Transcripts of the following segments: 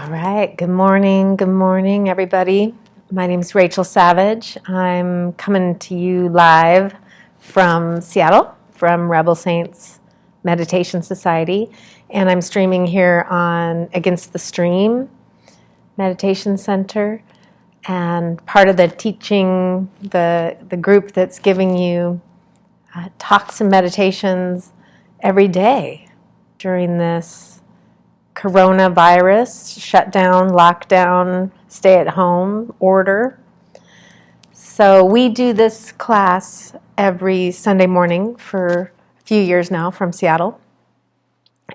All right. Good morning, everybody. My name is Rachael Savage. I'm coming to you live from Seattle, from Rebel Saints Meditation Society, and I'm streaming here on Against the Stream Meditation Center, and part of the teaching, the group that's giving you talks and meditations every day during this coronavirus shutdown, lockdown, stay at home order. So we do this class every Sunday morning for a few years now from Seattle.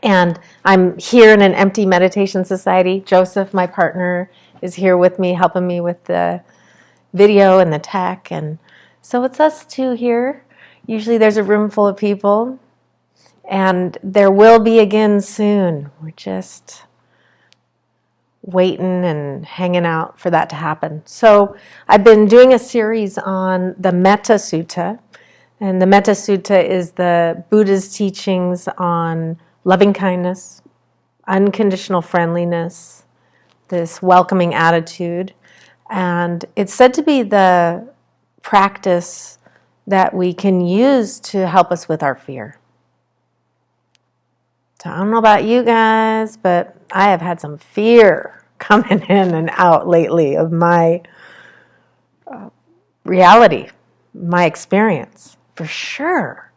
And I'm here in an empty meditation society. Joseph, my partner, is here with me, helping me with the video and the tech. And so it's us two here. Usually there's a room full of people. And there will be again soon. We're just waiting and hanging out for that to happen. So I've been doing a series on the Metta Sutta. And the Metta Sutta is the Buddha's teachings on loving kindness, unconditional friendliness, this welcoming attitude. And it's said to be the practice that we can use to help us with our fear. So I don't know about you guys, but I have had some fear coming in and out lately of my reality, my experience, for sure.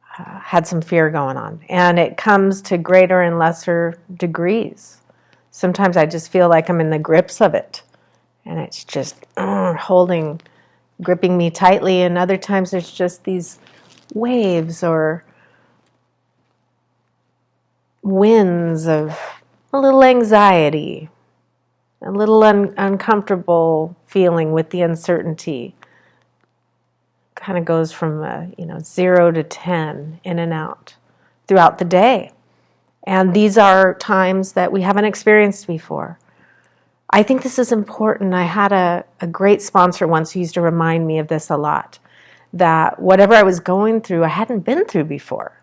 Had some fear going on. And it comes to greater and lesser degrees. Sometimes I just feel like I'm in the grips of it. And it's just gripping me tightly. And other times there's just these waves or winds of a little anxiety, a little uncomfortable feeling with the uncertainty. Kind of goes from 0 to 10 in and out throughout the day. And these are times that we haven't experienced before. I think this is important. I had a great sponsor once who used to remind me of this a lot, that whatever I was going through, I hadn't been through before.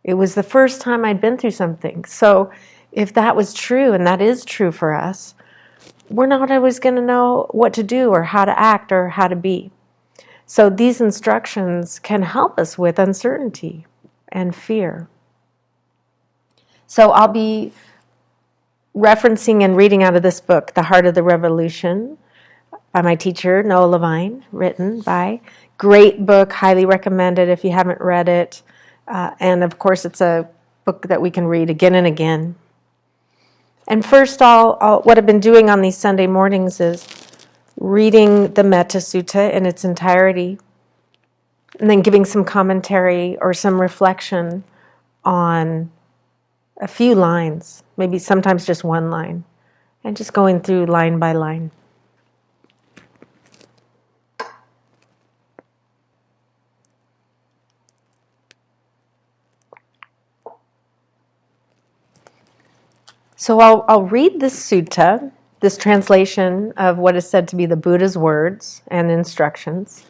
It was the first time I'd been through something. So if that was true, and that is true for us, we're not always going to know what to do or how to act or how to be. So these instructions can help us with uncertainty and fear. So I'll be referencing and reading out of this book, The Heart of the Revolution, by my teacher, Noah Levine, written by. Great book, highly recommended if you haven't read it. And of course, it's a book that we can read again and again. And first, what I've been doing on these Sunday mornings is reading the Metta Sutta in its entirety, and then giving some commentary or some reflection on a few lines, maybe sometimes just one line, and just going through line by line. So I'll read this sutta, this translation of what is said to be the Buddha's words and instructions.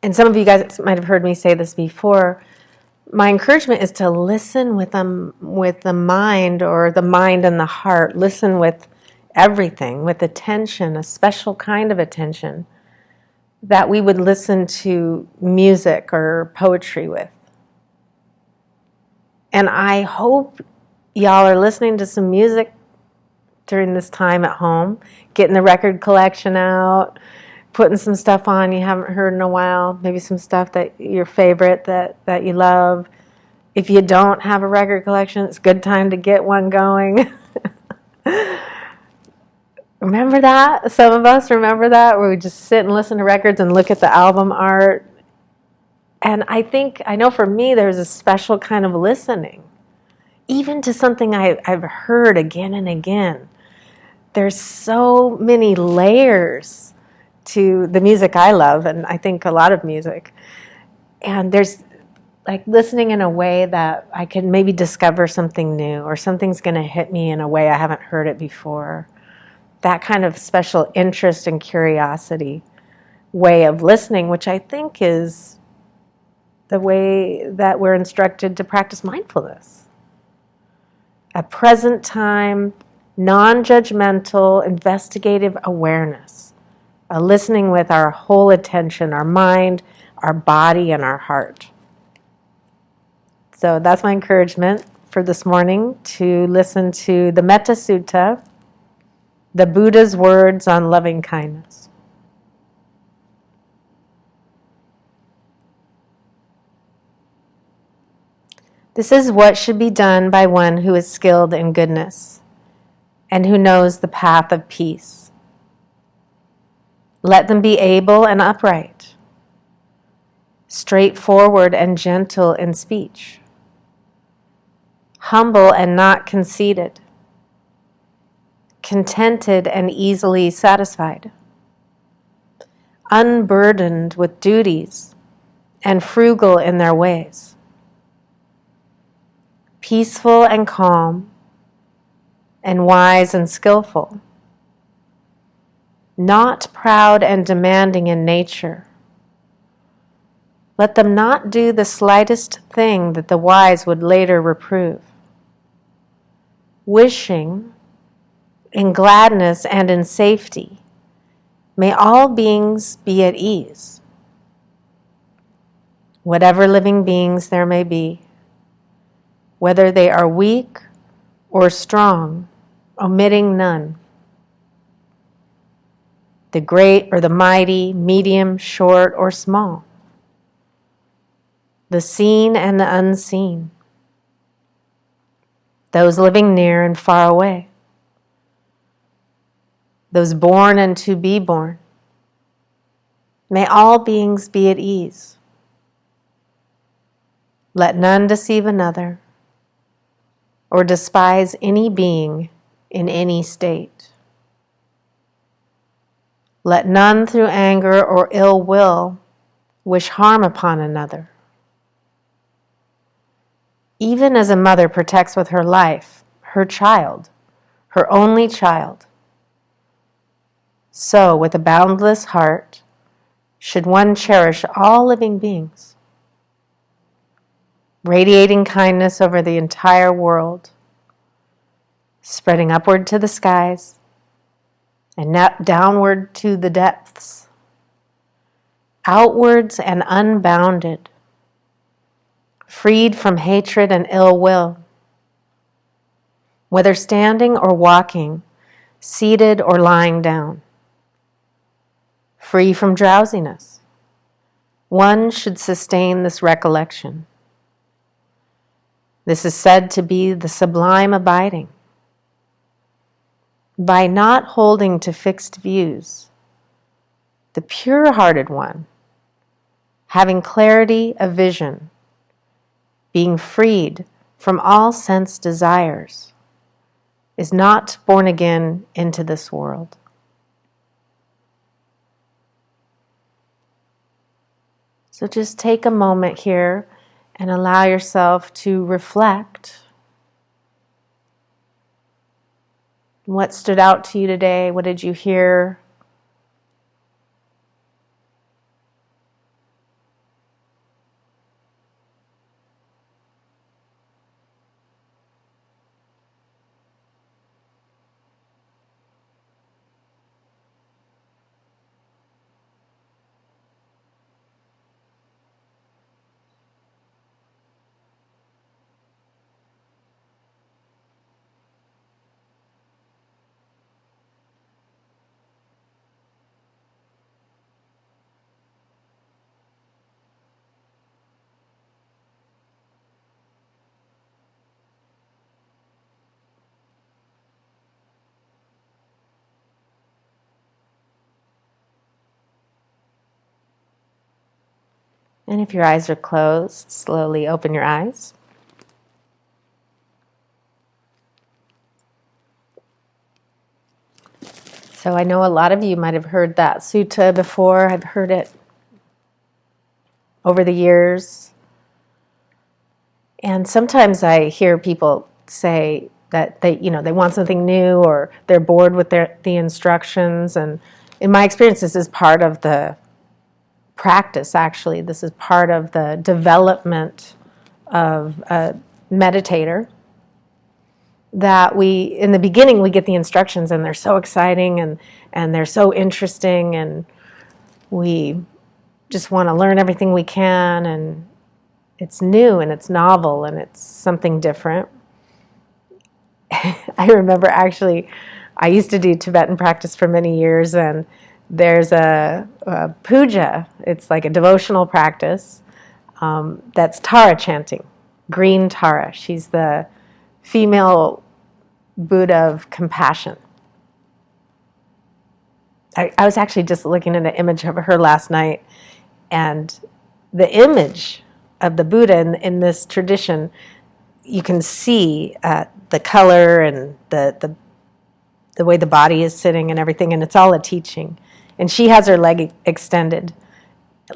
And some of you guys might have heard me say this before. My encouragement is to listen with the mind, or the mind and the heart. Listen with everything, with attention, a special kind of attention that we would listen to music or poetry with. And I hope y'all are listening to some music during this time at home, getting the record collection out, putting some stuff on you haven't heard in a while, maybe some stuff that your favorite that you love. If you don't have a record collection, it's a good time to get one going. Remember that? Some of us remember that, where we just sit and listen to records and look at the album art. And I know for me, there's a special kind of listening, even to something I've heard again and again. There's so many layers to the music I love, and I think a lot of music. And there's like listening in a way that I can maybe discover something new, or something's going to hit me in a way I haven't heard it before. That kind of special interest and curiosity way of listening, which I think is the way that we're instructed to practice mindfulness. a present time, non-judgmental, investigative awareness, a listening with our whole attention, our mind, our body, and our heart. So that's my encouragement for this morning, to listen to the Metta Sutta, the Buddha's words on loving kindness. This is what should be done by one who is skilled in goodness and who knows the path of peace. Let them be able and upright, straightforward and gentle in speech, humble and not conceited, contented and easily satisfied, unburdened with duties and frugal in their ways, peaceful and calm, and wise and skillful, not proud and demanding in nature. Let them not do the slightest thing that the wise would later reprove. Wishing, in gladness and in safety, may all beings be at ease. Whatever living beings there may be, whether they are weak or strong, omitting none. The great or the mighty, medium, short, or small. The seen and the unseen. Those living near and far away. Those born and to be born. May all beings be at ease. Let none deceive another or despise any being in any state. Let none through anger or ill will wish harm upon another. Even as a mother protects with her life her child, her only child, so with a boundless heart should one cherish all living beings, radiating kindness over the entire world, spreading upward to the skies and downward to the depths, outwards and unbounded, freed from hatred and ill will, whether standing or walking, seated or lying down, free from drowsiness. One should sustain this recollection. This is said to be the sublime abiding. By not holding to fixed views, the pure-hearted one, having clarity of vision, being freed from all sense desires, is not born again into this world. So just take a moment here and allow yourself to reflect. What stood out to you today? What did you hear? And if your eyes are closed, slowly open your eyes. So I know a lot of you might have heard that sutta before. I've heard it over the years. And sometimes I hear people say that they want something new, or they're bored with the instructions. And in my experience, this is part of the practice, actually. This is part of the development of a meditator. that in the beginning, we get the instructions and they're so exciting and they're so interesting, and we just want to learn everything we can, and it's new and it's novel and it's something different. I remember actually, I used to do Tibetan practice for many years, and there's a puja. It's like a devotional practice that's Tara chanting, green Tara. She's the female Buddha of compassion. I was actually just looking at an image of her last night, and the image of the Buddha in this tradition, you can see the color and the way the body is sitting and everything, and it's all a teaching. And she has her leg extended,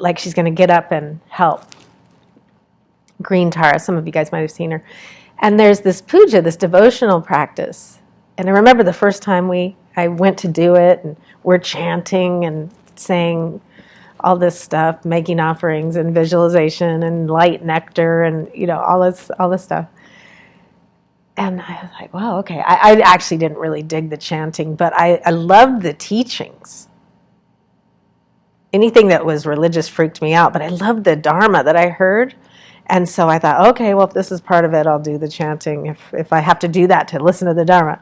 like she's going to get up and help. Green Tara, some of you guys might have seen her. And there's this puja, this devotional practice. And I remember the first time I went to do it, and we're chanting and saying all this stuff, making offerings and visualization and light nectar and, all this stuff. And I was like, wow, okay. I actually didn't really dig the chanting, but I loved the teachings. Anything that was religious freaked me out, but I loved the Dharma that I heard. And so I thought, okay, well, if this is part of it, I'll do the chanting if I have to do that to listen to the Dharma.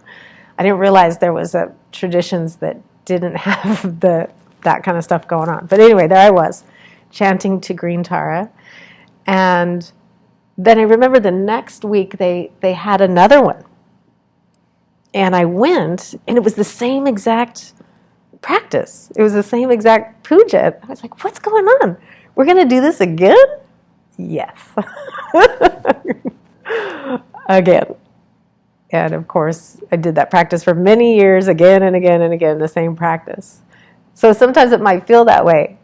I didn't realize there was traditions that didn't have that kind of stuff going on. But anyway, there I was, chanting to Green Tara. And then I remember the next week they had another one. And I went, and it was the same exact practice. It was the same exact puja. I was like, what's going on? We're going to do this again? Yes. Again. And of course, I did that practice for many years, again and again and again, the same practice. So sometimes it might feel that way.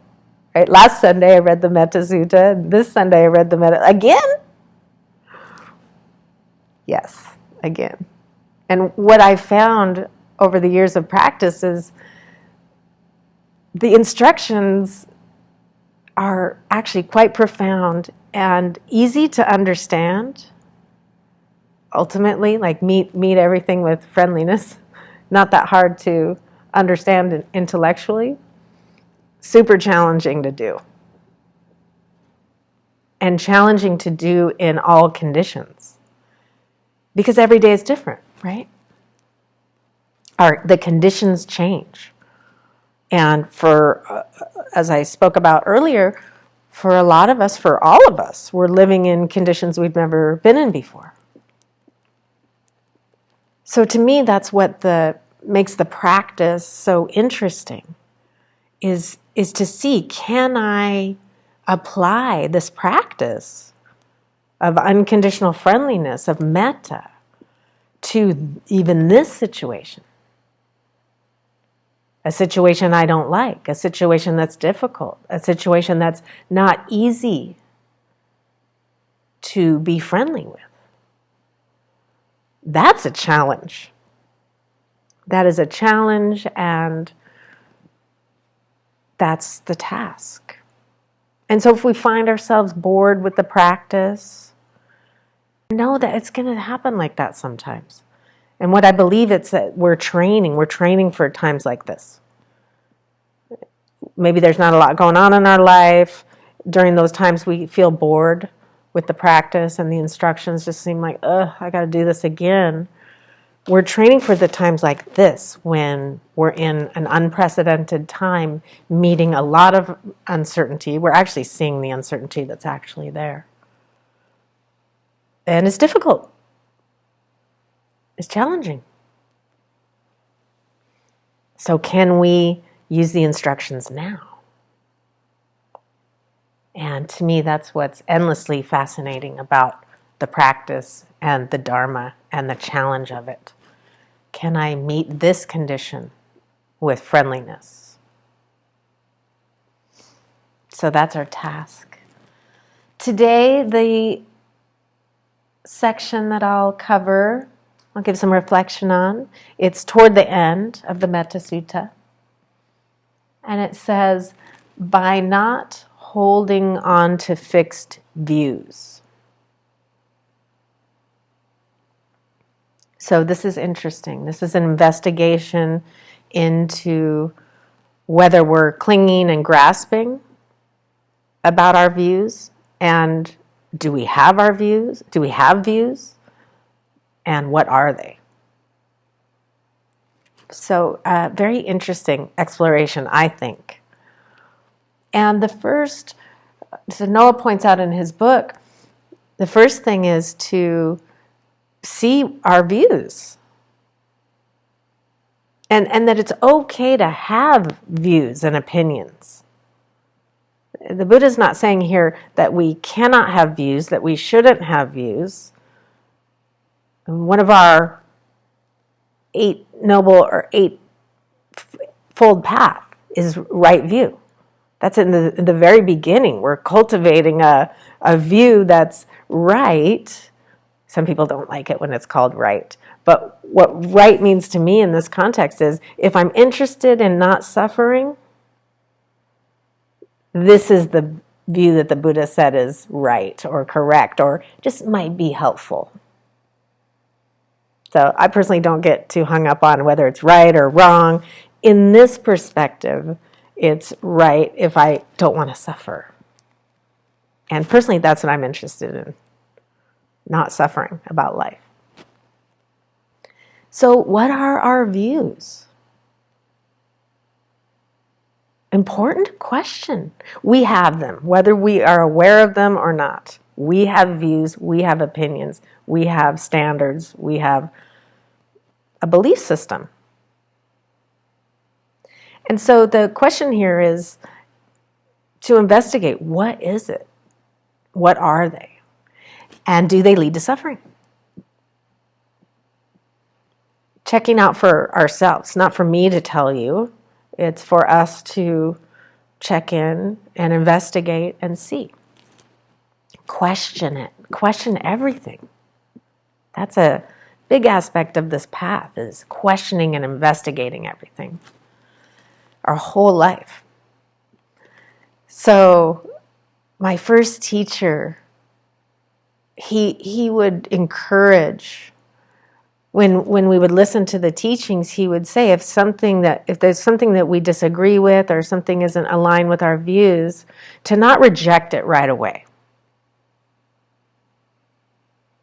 Right? Last Sunday I read the Metta Sutta. This Sunday I read the Metta. Again? Yes, again. And what I found over the years of practice is the instructions are actually quite profound and easy to understand. Ultimately, like meet everything with friendliness. Not that hard to understand intellectually. Super challenging to do. And challenging to do in all conditions. Because every day is different, right? The conditions change. And as I spoke about earlier, for a lot of us, for all of us, we're living in conditions we've never been in before. So to me, that's what makes the practice so interesting, is to see, can I apply this practice of unconditional friendliness, of metta, to even this situation? A situation I don't like, a situation that's difficult, a situation that's not easy to be friendly with. That's a challenge. That is a challenge, and that's the task. And so if we find ourselves bored with the practice, know that it's going to happen like that sometimes. And what I believe it's that we're training for times like this. Maybe there's not a lot going on in our life. During those times we feel bored with the practice, and the instructions just seem like, I got to do this again. We're training for the times like this, when we're in an unprecedented time, meeting a lot of uncertainty. We're actually seeing the uncertainty that's actually there. And it's difficult. It's challenging. So can we use the instructions now? And to me, that's what's endlessly fascinating about the practice and the Dharma and the challenge of it. Can I meet this condition with friendliness? So that's our task. Today, the section that I'll cover, I'll give some reflection on. It's toward the end of the Metta Sutta. And it says, by not holding on to fixed views. So this is interesting. This is an investigation into whether we're clinging and grasping about our views, and do we have our views? Do we have views? And what are they? So very interesting exploration, I think. And so Noah points out in his book, the first thing is to see our views. And that it's okay to have views and opinions. The Buddha's not saying here that we cannot have views, that we shouldn't have views. One of our eightfold path is right view. That's in the very beginning. We're cultivating a view that's right. Some people don't like it when it's called right. But what right means to me in this context is if I'm interested in not suffering, this is the view that the Buddha said is right or correct or just might be helpful. So I personally don't get too hung up on whether it's right or wrong. In this perspective, it's right if I don't want to suffer. And personally, that's what I'm interested in, not suffering about life. So what are our views? Important question. We have them, whether we are aware of them or not. We have views, we have opinions, we have standards, we have a belief system. And so the question here is to investigate, what is it? What are they? And do they lead to suffering? Checking out for ourselves, not for me to tell you. It's for us to check in and investigate and see. Question it. Question everything. That's a big aspect of this path, is questioning and investigating everything. Our whole life. So my first teacher, he would encourage, when we would listen to the teachings, he would say if there's something that we disagree with or something isn't aligned with our views, to not reject it right away.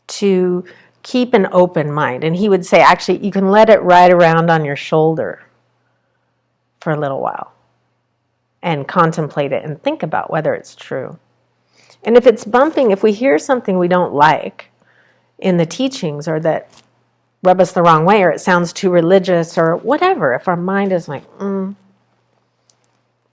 To keep an open mind. And he would say, actually, you can let it ride around on your shoulder for a little while and contemplate it and think about whether it's true. And if it's bumping, if we hear something we don't like in the teachings or that rub us the wrong way or it sounds too religious or whatever, if our mind is like, the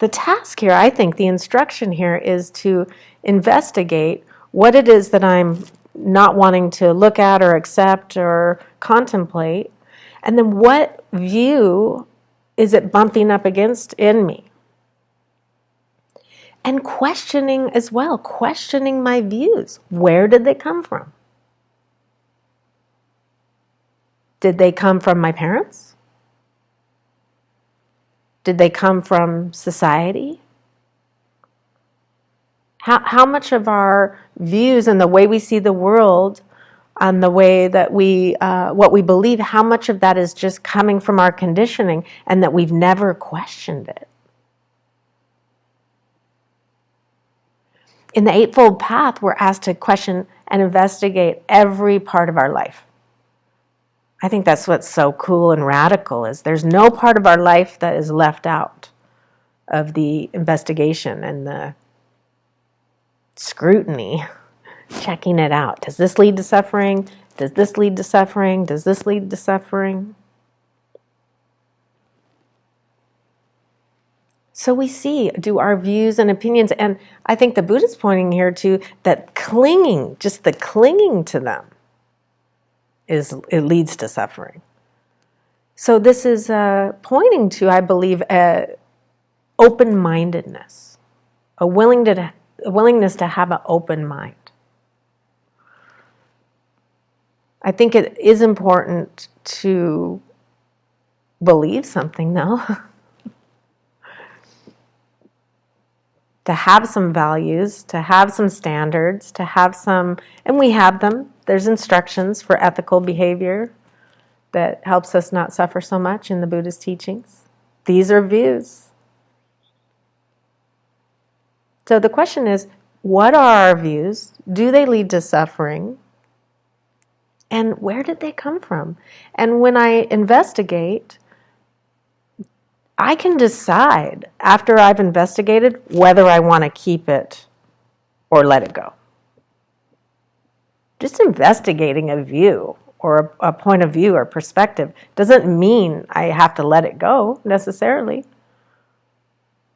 task here, I think, the instruction here is to investigate what it is that I'm not wanting to look at or accept or contemplate, and then what view is it bumping up against in me? And questioning as well, questioning my views. Where did they come from? Did they come from my parents? Did they come from society? How much of our views and the way we see the world and the way that what we believe, how much of that is just coming from our conditioning and that we've never questioned it? In the Eightfold Path, we're asked to question and investigate every part of our life. I think that's what's so cool and radical, is there's no part of our life that is left out of the investigation and the scrutiny, checking it out. Does this lead to suffering? Does this lead to suffering? Does this lead to suffering? So we see, do our views and opinions, and I think the Buddha's pointing here to that clinging, just the clinging to them, it leads to suffering. So this is pointing to, I believe, open-mindedness, a willingness to have an open mind. I think it is important to believe something, though. To have some values, to have some standards, to have some, and we have them. There's instructions for ethical behavior. that helps us not suffer so much in the Buddha's teachings. These are views. So the question is, what are our views? Do they lead to suffering? And where did they come from? And when I investigate, I can decide after I've investigated whether I want to keep it or let it go. Just investigating a view or a point of view or perspective doesn't mean I have to let it go necessarily.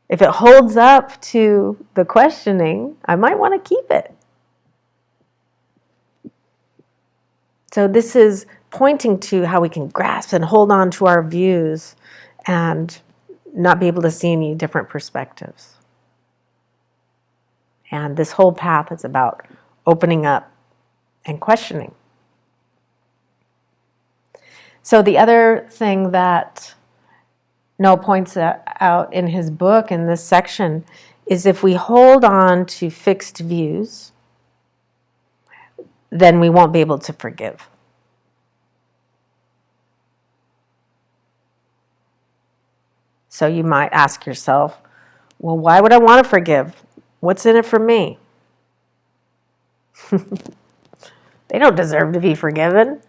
If it holds up to the questioning, I might want to keep it. So this is pointing to how we can grasp and hold on to our views and not be able to see any different perspectives. And this whole path is about opening up and questioning. So the other thing that Noah points out in his book in this section is if we hold on to fixed views, then we won't be able to forgive. So you might ask yourself, well, why would I want to forgive? What's in it for me? They don't deserve to be forgiven.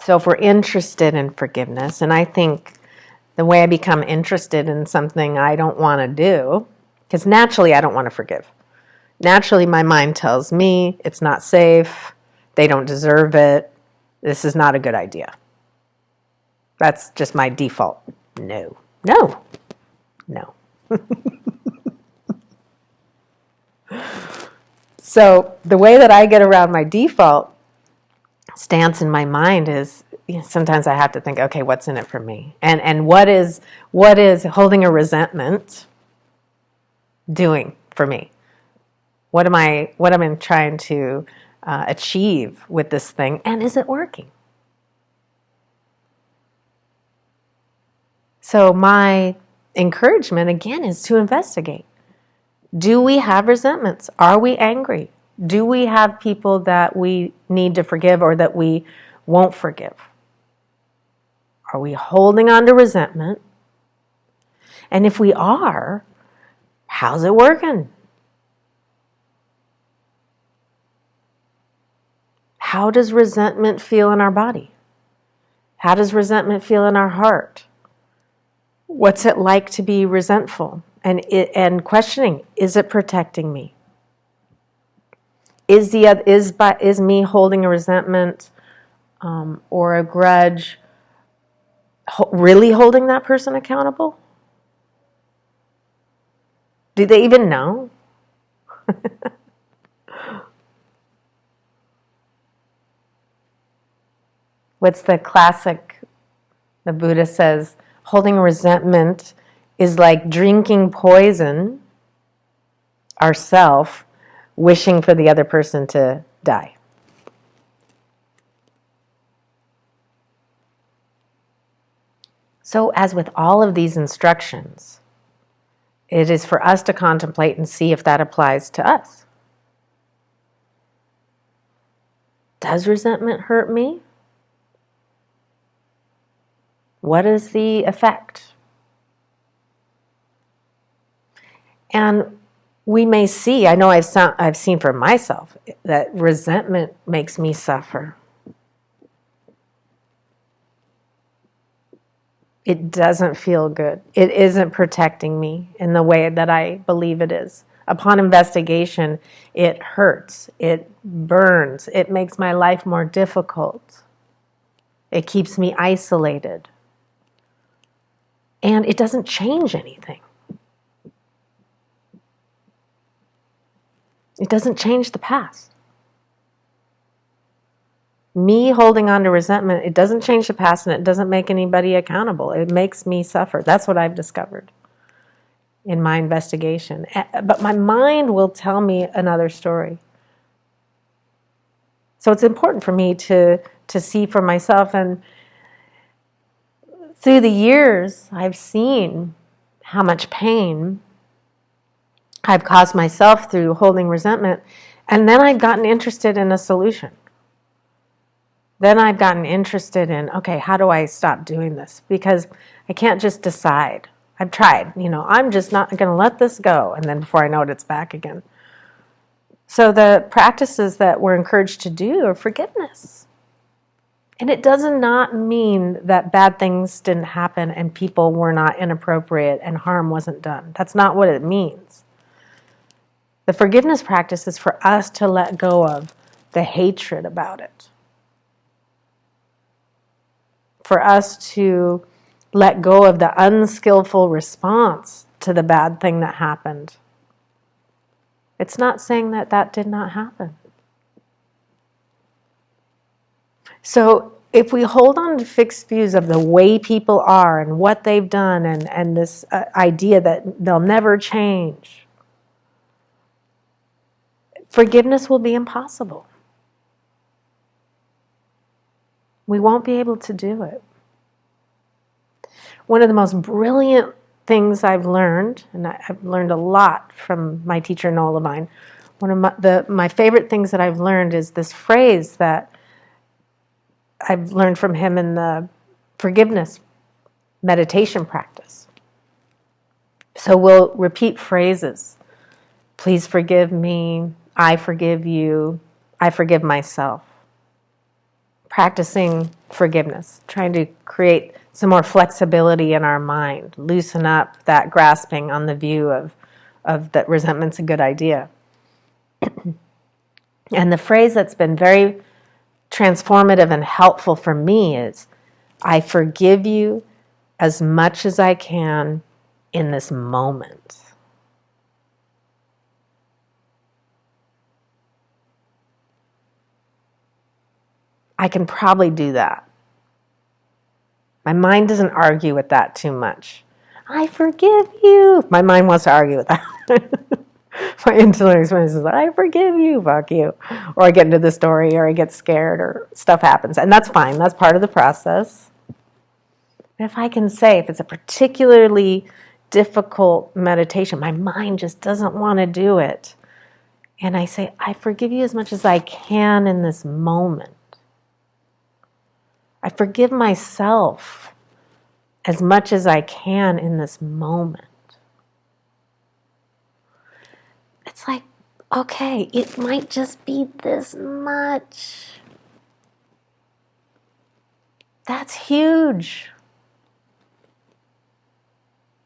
So if we're interested in forgiveness, and I think the way I become interested in something I don't want to do, because naturally I don't want to forgive. Naturally my mind tells me it's not safe, they don't deserve it, this is not a good idea. That's just my default. No. So the way that I get around my default stance in my mind is, sometimes I have to think, okay, what's in it for me? And what is holding a resentment doing for me? What am I trying to achieve with this thing? And is it working? So my encouragement, again, is to investigate. Do we have resentments? Are we angry? Do we have people that we need to forgive or that we won't forgive? Are we holding on to resentment? And if we are, how's it working? How does resentment feel in our body? How does resentment feel in our heart? What's it like to be resentful? And questioning, is it protecting me? Is me holding a resentment or a grudge really holding that person accountable? Do they even know? What's the classic? The Buddha says, holding resentment is like drinking poison ourself, wishing for the other person to die. So as with all of these instructions, it is for us to contemplate and see if that applies to us. Does resentment hurt me? What is the effect? And we may see, I know I've seen for myself, that resentment makes me suffer. It doesn't feel good. It isn't protecting me in the way that I believe it is. Upon investigation, it hurts. It burns. It makes my life more difficult. It keeps me isolated. And it doesn't change anything. It doesn't change the past. Me holding on to resentment, it doesn't change the past and it doesn't make anybody accountable. It makes me suffer. That's what I've discovered in my investigation. But my mind will tell me another story. So it's important for me to see for myself. And through the years, I've seen how much pain I've caused myself through holding resentment, and then I've gotten interested in a solution. Then I've gotten interested in, okay, how do I stop doing this? Because I can't just decide. I've tried, I'm just not going to let this go. And then before I know it, it's back again. So the practices that we're encouraged to do are forgiveness. And it does not mean that bad things didn't happen and people were not inappropriate and harm wasn't done. That's not what it means. The forgiveness practice is for us to let go of the hatred about it. For us to let go of the unskillful response to the bad thing that happened. It's not saying that that did not happen. So if we hold on to fixed views of the way people are and what they've done and this idea that they'll never change, forgiveness will be impossible. We won't be able to do it. One of the most brilliant things I've learned, and I've learned a lot from my teacher, Noah Levine, one of my favorite things that I've learned is this phrase that I've learned from him in the forgiveness meditation practice. So we'll repeat phrases. Please forgive me. I forgive you. I forgive myself. Practicing forgiveness, trying to create some more flexibility in our mind, loosen up that grasping on the view of that resentment's a good idea. And the phrase that's been very transformative and helpful for me is, I forgive you as much as I can in this moment. I can probably do that. My mind doesn't argue with that too much. I forgive you. My mind wants to argue with that. My intellect experience is, I forgive you, fuck you. Or I get into the story, or I get scared, or stuff happens. And that's fine. That's part of the process. If I can say, if it's a particularly difficult meditation, my mind just doesn't want to do it. And I say, I forgive you as much as I can in this moment. I forgive myself as much as I can in this moment. It's like, okay, it might just be this much. That's huge.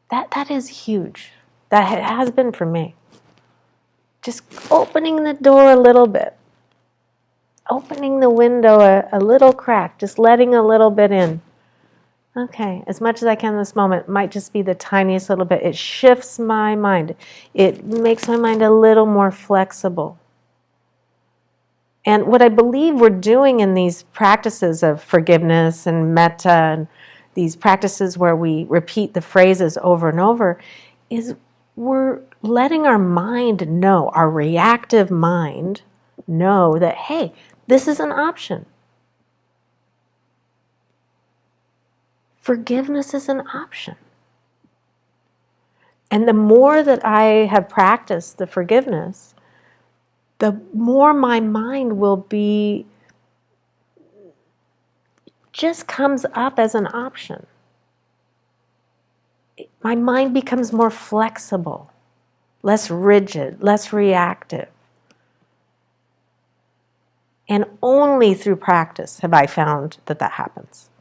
That is huge. That has been for me. Just opening the door a little bit. Opening the window a little crack. Just letting a little bit in. Okay, as much as I can in this moment, might just be the tiniest little bit. It shifts my mind. It makes my mind a little more flexible. And what I believe we're doing in these practices of forgiveness and metta and these practices where we repeat the phrases over and over is we're letting our mind know, our reactive mind know that, hey, this is an option. Forgiveness is an option. And the more that I have practiced the forgiveness, the more my mind will be, just comes up as an option. My mind becomes more flexible, less rigid, less reactive. And only through practice have I found that happens.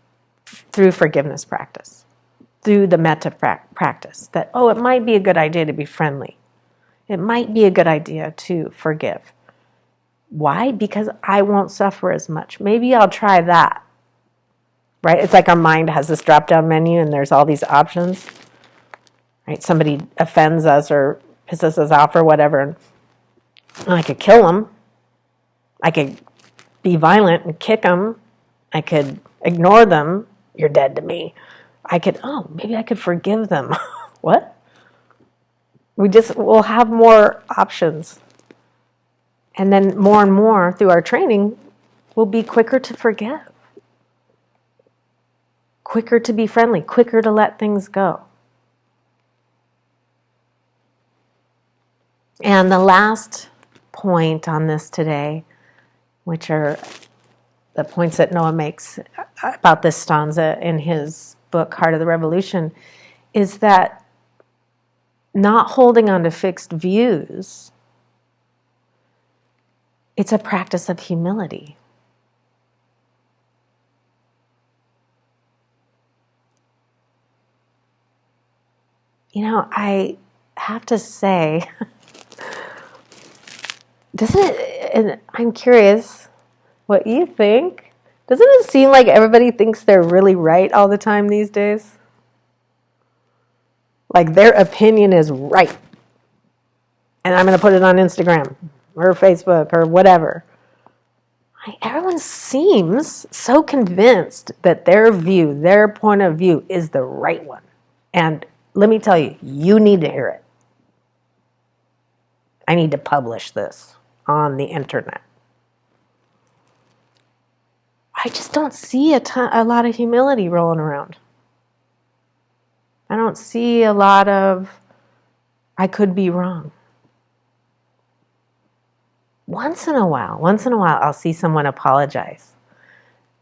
Through forgiveness practice, through the metta practice, that, it might be a good idea to be friendly. It might be a good idea to forgive. Why? Because I won't suffer as much. Maybe I'll try that. Right? It's like our mind has this drop-down menu and there's all these options. Right? Somebody offends us or pisses us off or whatever, and I could kill them. I could be violent and kick them. I could ignore them. You're dead to me. I could, maybe I could forgive them. What? We'll have more options. And then more and more through our training, we'll be quicker to forgive. Quicker to be friendly, quicker to let things go. And the last point on this today, which are the points that Noah makes about this stanza in his book, Heart of the Revolution, is that not holding on to fixed views, it's a practice of humility. I have to say, doesn't it, and I'm curious what you think, doesn't it seem like everybody thinks they're really right all the time these days? Like their opinion is right. And I'm going to put it on Instagram or Facebook or whatever. Everyone seems so convinced that their view, their point of view is the right one. And let me tell you, you need to hear it. I need to publish this on the internet. I just don't see a lot of humility rolling around. I don't see a lot of, I could be wrong. Once in a while, I'll see someone apologize.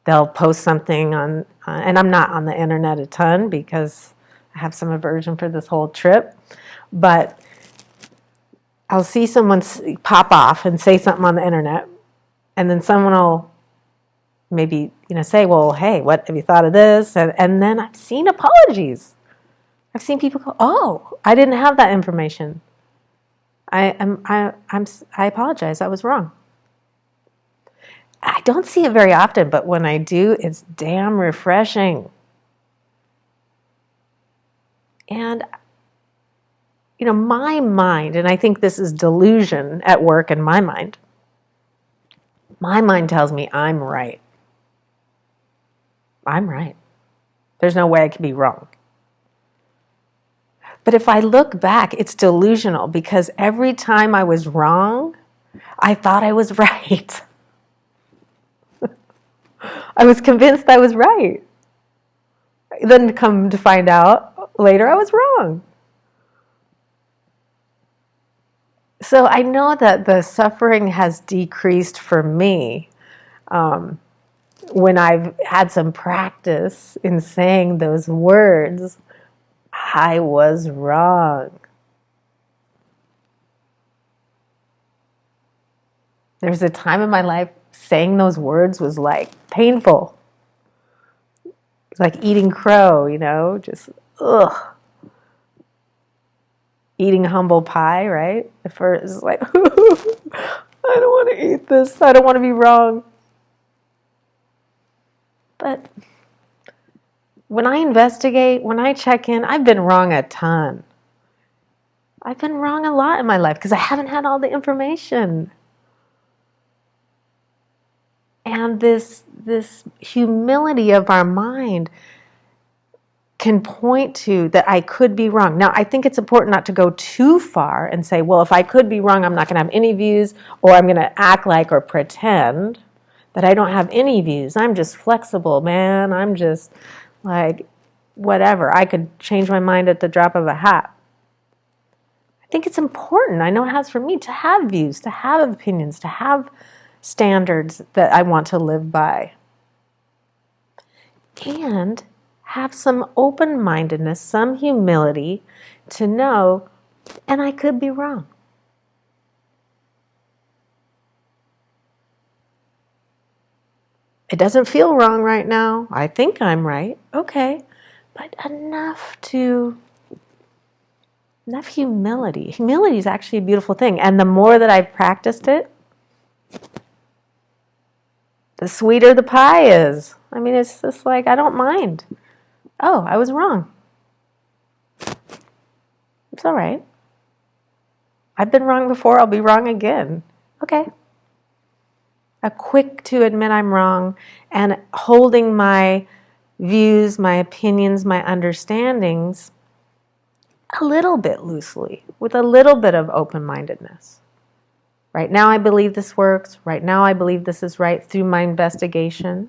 They'll post something on, and I'm not on the internet a ton because I have some aversion for this whole trip, but I'll see someone pop off and say something on the internet, and then someone will maybe say, well, hey, what have you thought of this? And then I've seen apologies. I've seen people go, oh, I didn't have that information. I apologize. I was wrong. I don't see it very often, but when I do, it's damn refreshing. And, my mind, and I think this is delusion at work in my mind tells me I'm right. I'm right. There's no way I could be wrong. But if I look back, it's delusional because every time I was wrong, I thought I was right. I was convinced I was right. Then come to find out later I was wrong. So I know that the suffering has decreased for me when I've had some practice in saying those words, I was wrong. There's a time in my life saying those words was like painful. It's like eating crow, just ugh. Eating humble pie, right? At first it's like, I don't want to eat this. I don't want to be wrong. But when I investigate, when I check in, I've been wrong a ton. I've been wrong a lot in my life because I haven't had all the information. And this humility of our mind can point to that I could be wrong. Now, I think it's important not to go too far and say, well, if I could be wrong, I'm not going to have any views, or I'm going to act like or pretend that I don't have any views. I'm just flexible, man. I'm just like, whatever. I could change my mind at the drop of a hat. I think it's important, I know it has for me, to have views, to have opinions, to have standards that I want to live by. And have some open-mindedness, some humility to know, and I could be wrong. It doesn't feel wrong right now. I think I'm right. Okay. But enough humility. Humility is actually a beautiful thing. And the more that I've practiced it, the sweeter the pie is. I mean, it's just like, I don't mind. Oh, I was wrong. It's all right. I've been wrong before. I'll be wrong again. Okay. A quick to admit I'm wrong and holding my views, my opinions, my understandings a little bit loosely with a little bit of open-mindedness. Right now I believe this works. Right now I believe this is right through my investigation.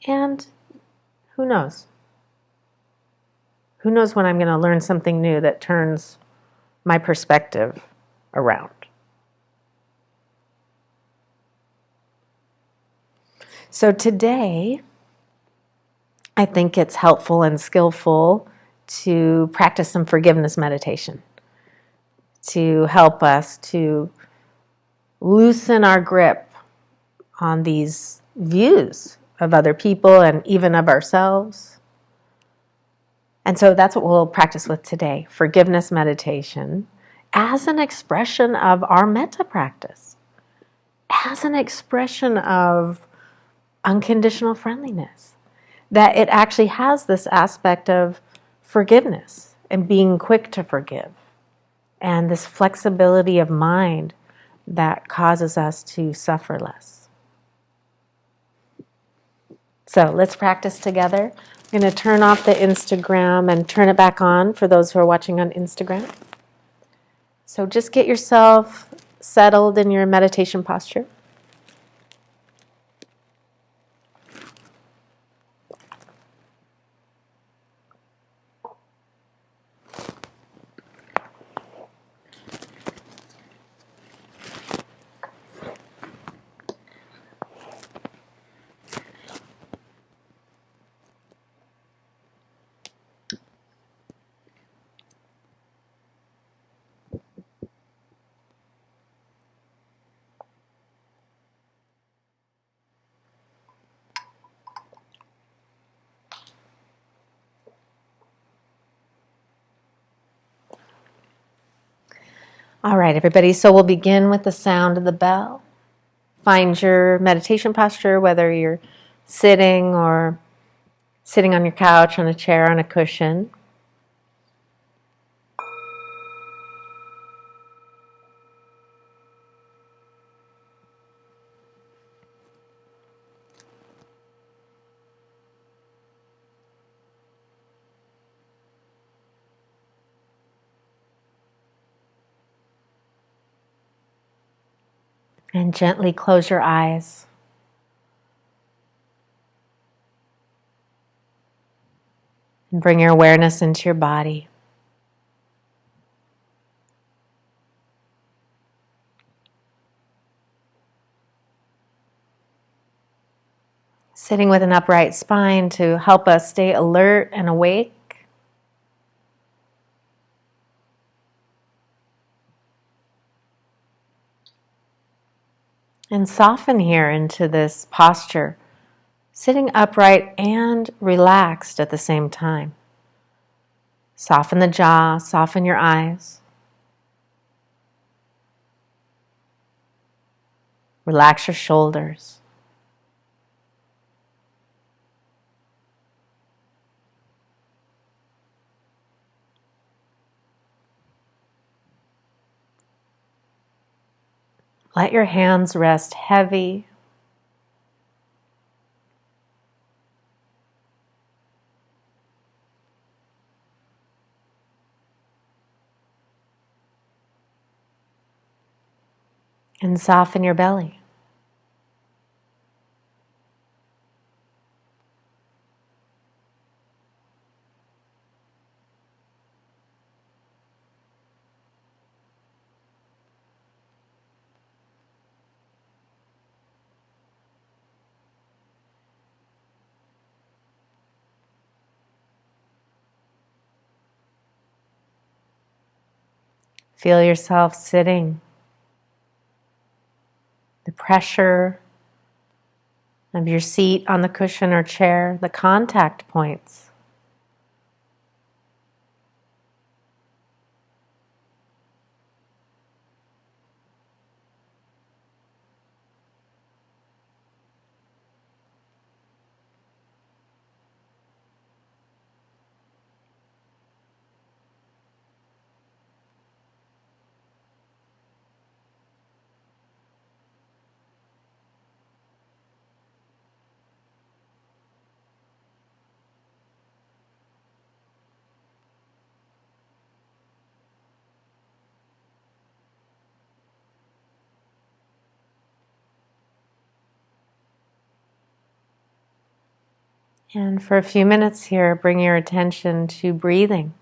And who knows? Who knows when I'm going to learn something new that turns my perspective around. So today, I think it's helpful and skillful to practice some forgiveness meditation to help us to loosen our grip on these views of other people and even of ourselves. And so that's what we'll practice with today, forgiveness meditation, as an expression of our metta practice, as an expression of unconditional friendliness, that it actually has this aspect of forgiveness and being quick to forgive, and this flexibility of mind that causes us to suffer less. So let's practice together. I'm going to turn off the Instagram and turn it back on for those who are watching on Instagram. So just get yourself settled in your meditation posture. All right, everybody, so we'll begin with the sound of the bell. Find your meditation posture, whether you're sitting or sitting on your couch, on a chair, on a cushion. And gently close your eyes. And bring your awareness into your body. Sitting with an upright spine to help us stay alert and awake. And soften here into this posture, sitting upright and relaxed at the same time. Soften the jaw, soften your eyes. Relax your shoulders. Let your hands rest heavy. And soften your belly. Feel yourself sitting. The pressure of your seat on the cushion or chair, the contact points. And for a few minutes here, bring your attention to breathing.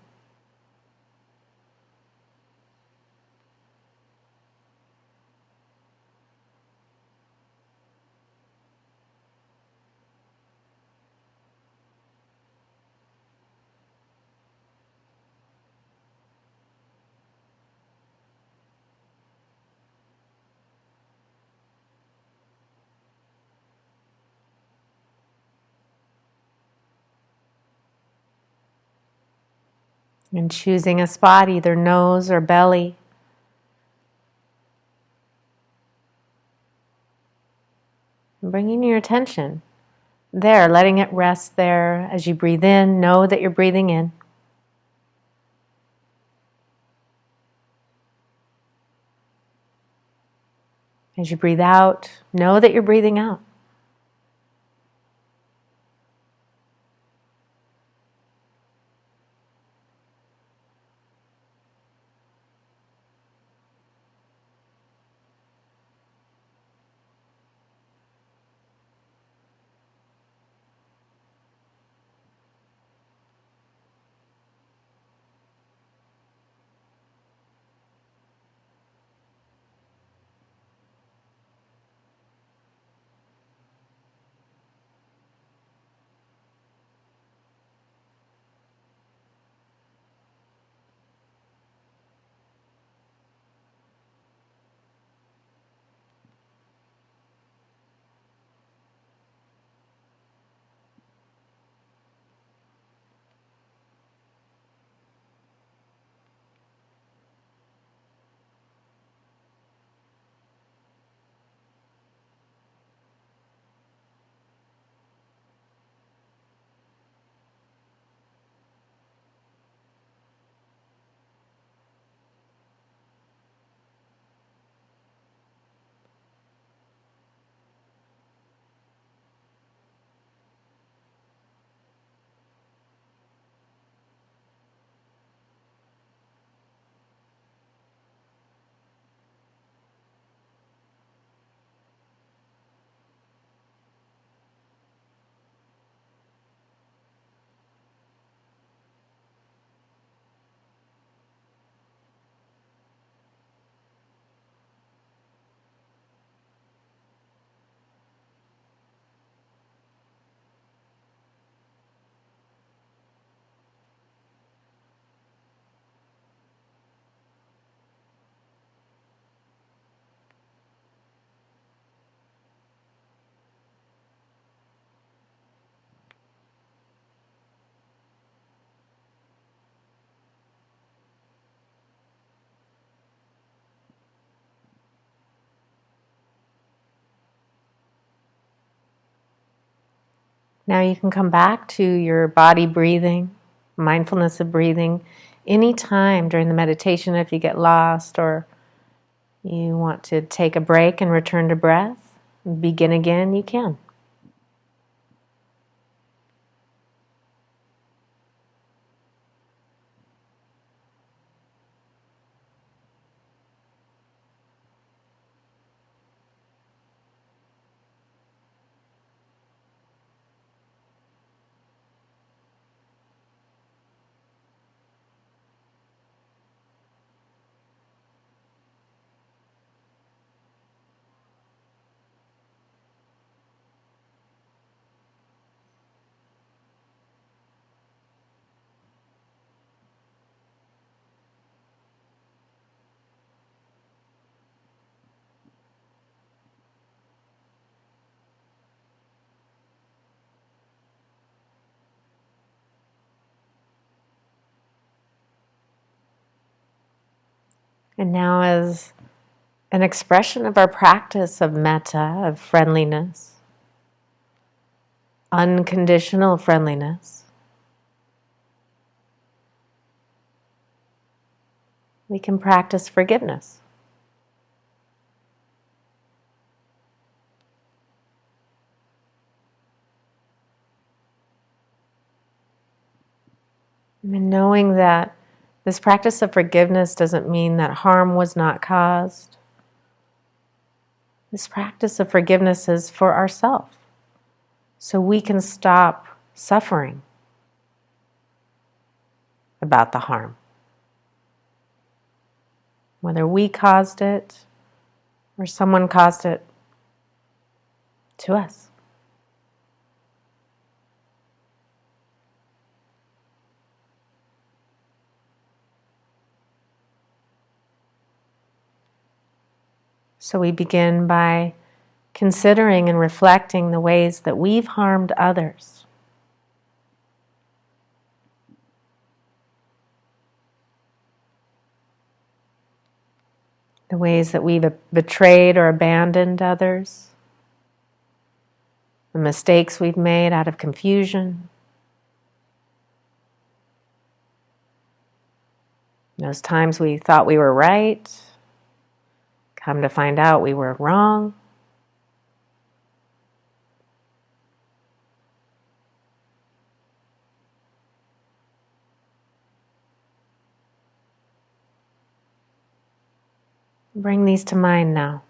And choosing a spot, either nose or belly. And bringing your attention there, letting it rest there. As you breathe in, know that you're breathing in. As you breathe out, know that you're breathing out. Now you can come back to your body breathing, mindfulness of breathing, anytime during the meditation if you get lost or you want to take a break and return to breath, begin again, you can. And now as an expression of our practice of metta, of friendliness, unconditional friendliness, we can practice forgiveness. And knowing that this practice of forgiveness doesn't mean that harm was not caused. This practice of forgiveness is for ourselves, so we can stop suffering about the harm. Whether we caused it or someone caused it to us. So we begin by considering and reflecting the ways that we've harmed others. the ways that we've betrayed or abandoned others, the mistakes we've made out of confusion, those times we thought we were right, come to find out we were wrong. Bring these to mind now.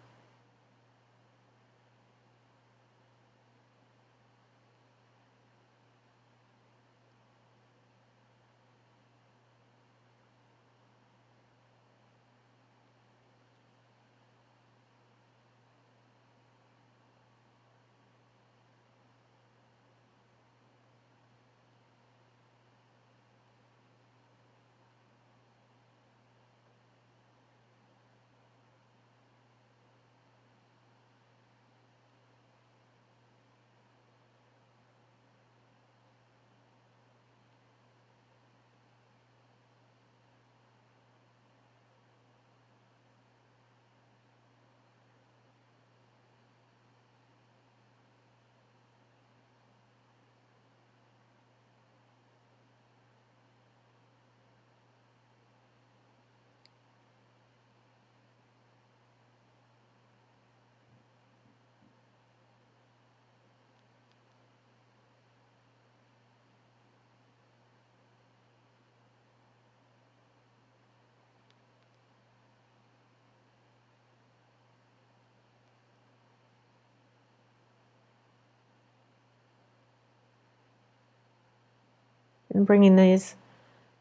And bringing these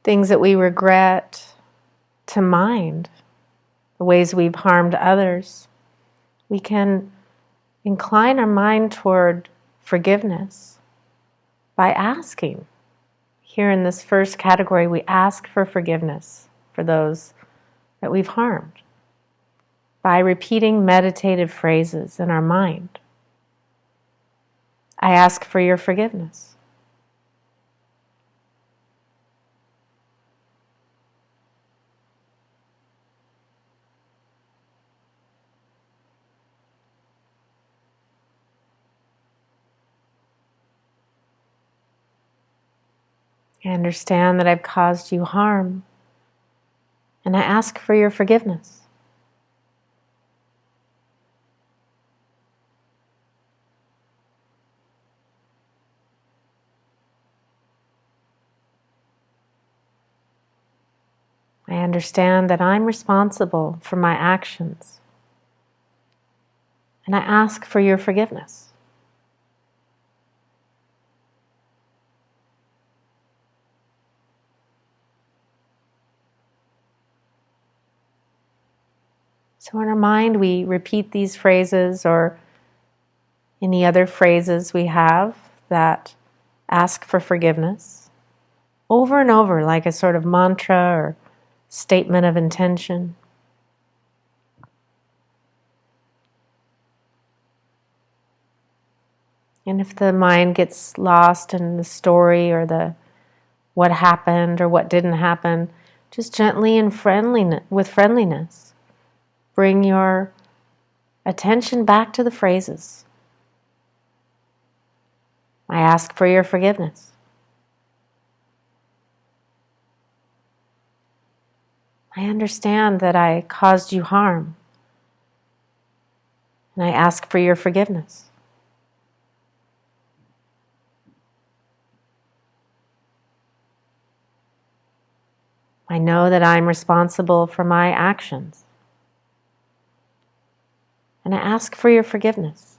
things that we regret to mind, the ways we've harmed others, we can incline our mind toward forgiveness by asking. Here in this first category, we ask for forgiveness for those that we've harmed by repeating meditative phrases in our mind. I ask for your forgiveness. I understand that I've caused you harm, and I ask for your forgiveness. I understand that I'm responsible for my actions, and I ask for your forgiveness. So in our mind, we repeat these phrases or any other phrases we have that ask for forgiveness over and over, like a sort of mantra or statement of intention. And if the mind gets lost in the story or the what happened or what didn't happen, just gently and with friendliness, bring your attention back to the phrases. I ask for your forgiveness. I understand that I caused you harm, and I ask for your forgiveness. I know that I'm responsible for my actions, and I ask for your forgiveness.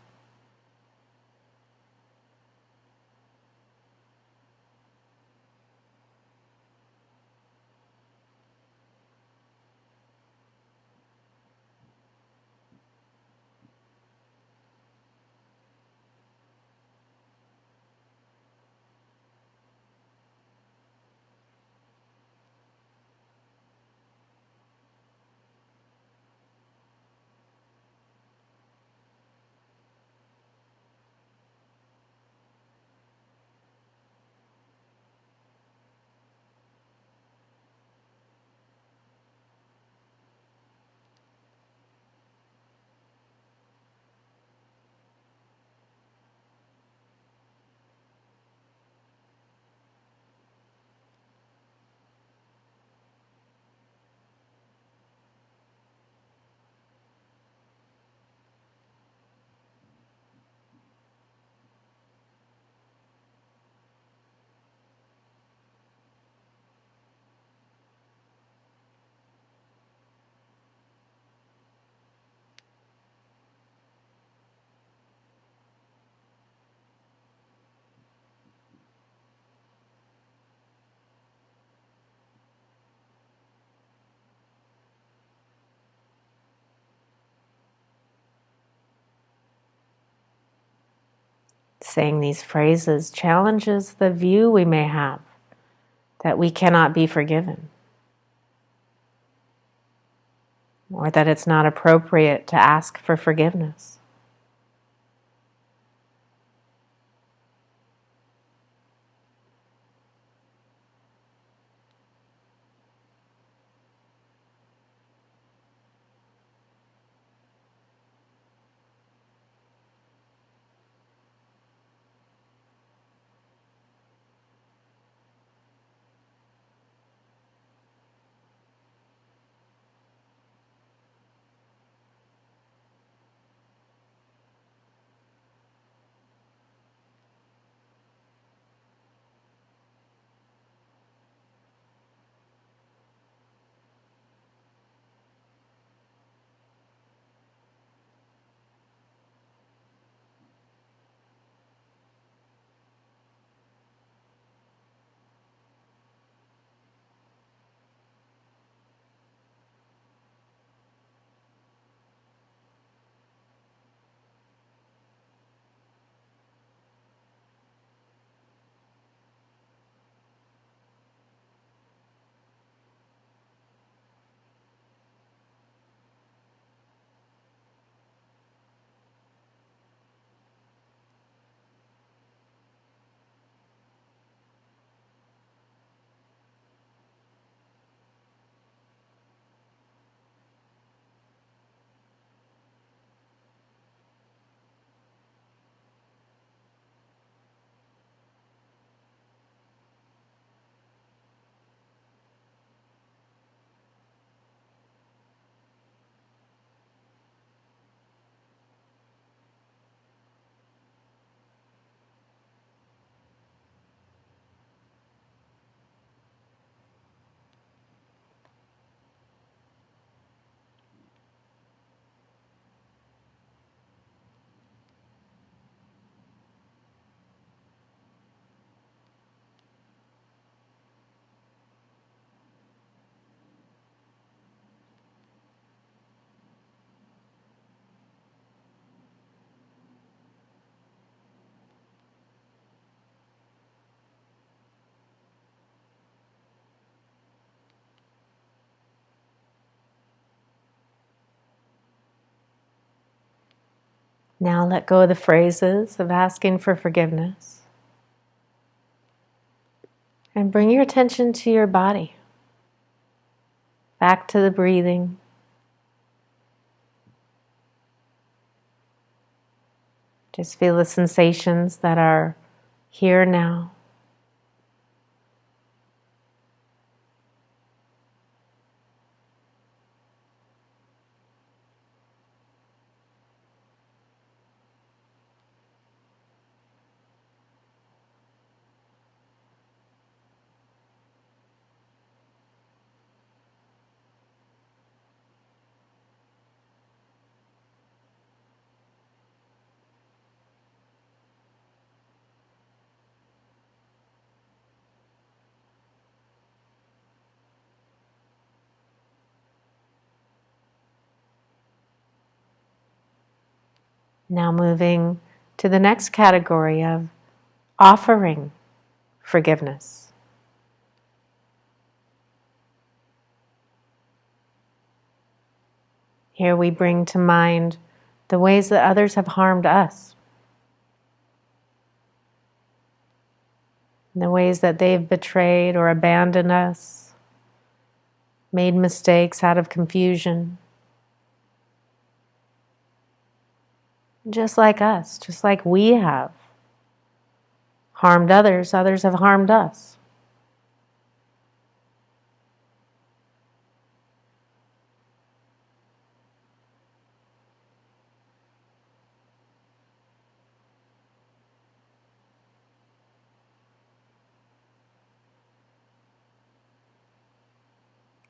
saying these phrases challenges the view we may have that we cannot be forgiven, or that it's not appropriate to ask for forgiveness. Now let go of the phrases of asking for forgiveness and bring your attention to your body, back to the breathing. Just feel the sensations that are here now. Now moving to the next category of offering forgiveness. Here we bring to mind the ways that others have harmed us, the ways that they've betrayed or abandoned us, made mistakes out of confusion. Just like us, just like we have harmed others, others have harmed us.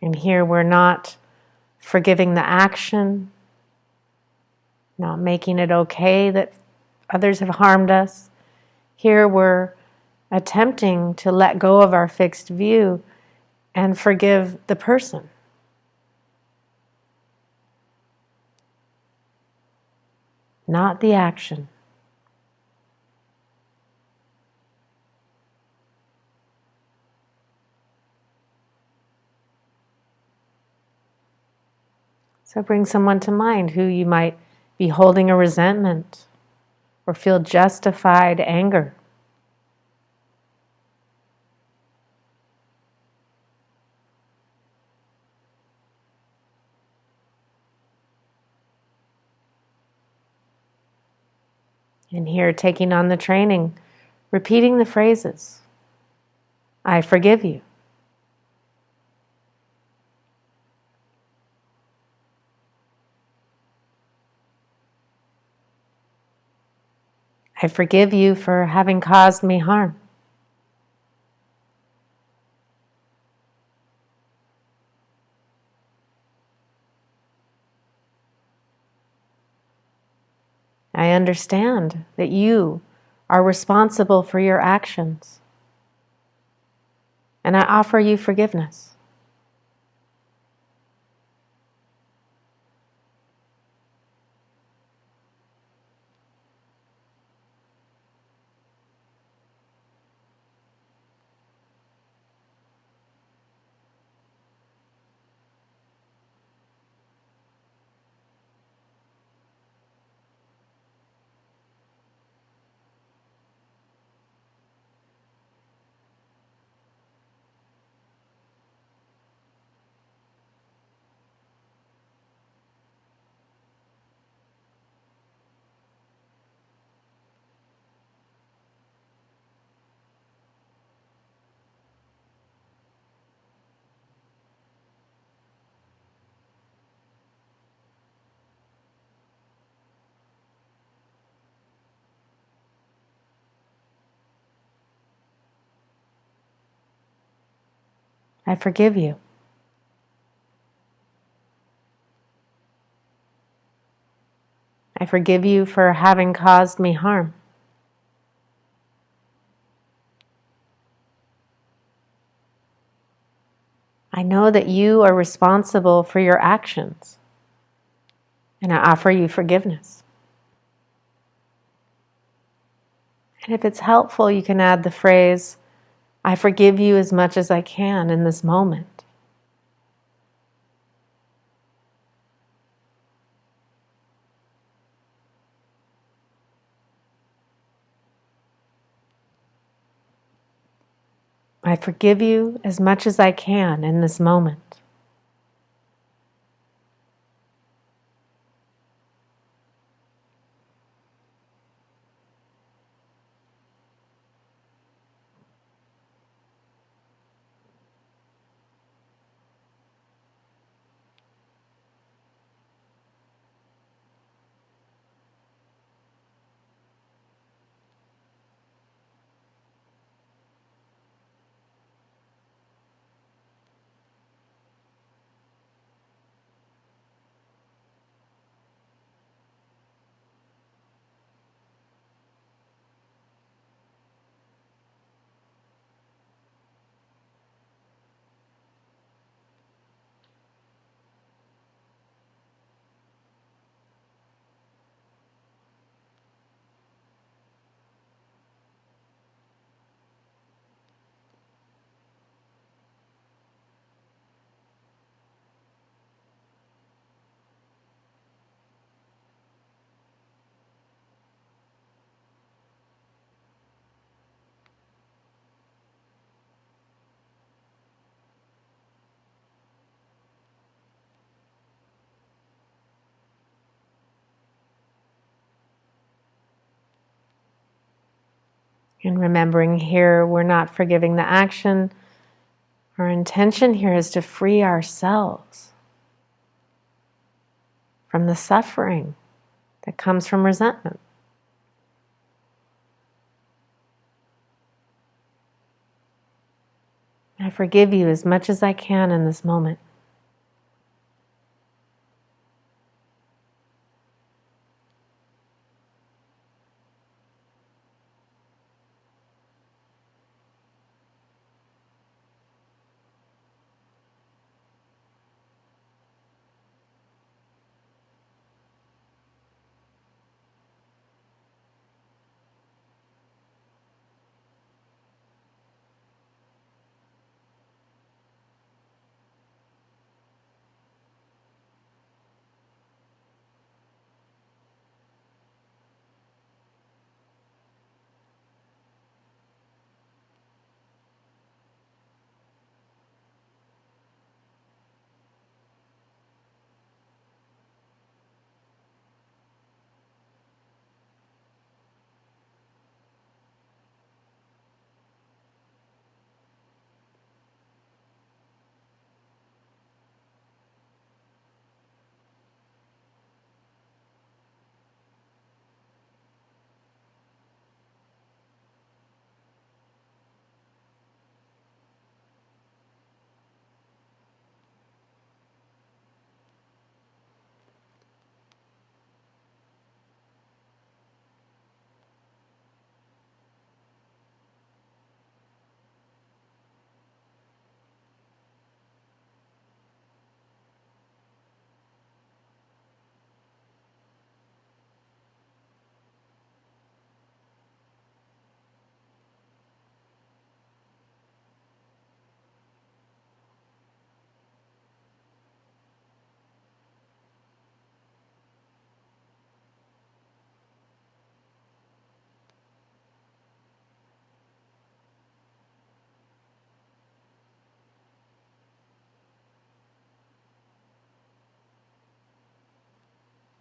And here we're not forgiving the action, not making it okay that others have harmed us. Here we're attempting to let go of our fixed view and forgive the person. Not the action. So bring someone to mind who you might be holding a resentment or feel justified anger. And here, taking on the training, repeating the phrases, I forgive you. I forgive you for having caused me harm. I understand that you are responsible for your actions, and I offer you forgiveness. I forgive you. I forgive you for having caused me harm. I know that you are responsible for your actions, and I offer you forgiveness. And if it's helpful, you can add the phrase, I forgive you as much as I can in this moment. I forgive you as much as I can in this moment. And remembering here, we're not forgiving the action. Our intention here is to free ourselves from the suffering that comes from resentment. I forgive you as much as I can in this moment.